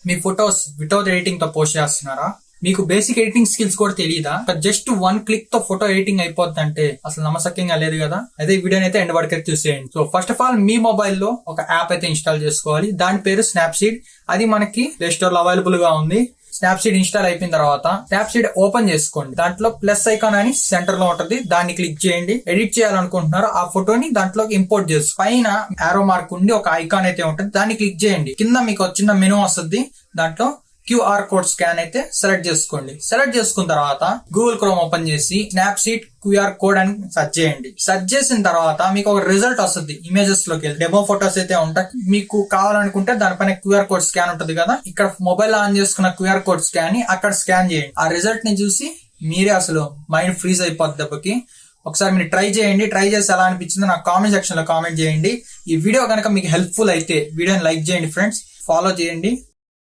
మీ photos without editing తో post చేస్తున్నారా? మీకు బేసిక్ ఎడిటింగ్ స్కిల్స్ కూడా తెలియదా? జస్ట్ 1 క్లిక్ తో ఫోటో ఎడిటింగ్ అయిపోద్ది అంటే అసలు నమ్మసక్యంగా లేదు కదా. అదే వీడియోని అయితే ఎండ్ వరకు చూసేయండి. So first of all me mobile లో ఒక యాప్ అయితే ఇన్స్టాల్ చేసుకోవాలి. దాని పేరు స్నాప్సీడ్. అది మనకి ప్లే స్టోర్ లో అవైలబుల్ గా ఉంది. స్నాప్సీడ్ ఇన్స్టాల్ అయిపోయిన తర్వాత స్నాప్సీడ్ ఓపెన్ చేసుకోండి. దాంట్లో ప్లస్ ఐకాన్ అని సెంటర్ లో ఉంటది, దాన్ని క్లిక్ చేయండి. ఎడిట్ చేయాలనుకుంటున్నారో ఆ ఫోటోని దాంట్లోకి ఇంపోర్ట్ చేసుకో. పైన ఆరో మార్క్ ఉండి ఒక ఐకాన్ అయితే ఉంటుంది, దాన్ని క్లిక్ చేయండి. కింద మీకు వచ్చిన మెనూ వస్తుంది, దాంట్లో QR కోడ్ స్కాన్ అయితే సెలెక్ట్ చేసుకోండి. సెలెక్ట్ చేసుకున్న తర్వాత గూగుల్ క్రోమ్ ఓపెన్ చేసి స్నాప్సీడ్ QR కోడ్ అని సెర్చ్ చేయండి. సెర్చ్ చేసిన తర్వాత మీకు ఒక రిజల్ట్ వస్తుంది. ఇమేజెస్ లోకి వెళ్ళి డెమో ఫొటోస్ అయితే ఉంటాయి. మీకు కావాలనుకుంటే దానిపైన QR కోడ్ స్కాన్ ఉంటుంది కదా, ఇక్కడ మొబైల్ ఆన్ చేసుకున్న QR కోడ్ స్కాన్ ని అక్కడ స్కాన్ చేయండి. ఆ రిజల్ట్ ని చూసి మీరే అసలు మైండ్ ఫ్రీజ్ అయిపోద్ది దెబ్బకి. ఒకసారి మీరు ట్రై చేయండి. ట్రై చేసి ఎలా అనిపించిందో నాకు కామెంట్ సెక్షన్ లో కామెంట్ చేయండి. ఈ వీడియో కనుక మీకు హెల్ప్ఫుల్ అయితే వీడియోని లైక్ చేయండి ఫ్రెండ్స్, ఫాలో చేయండి.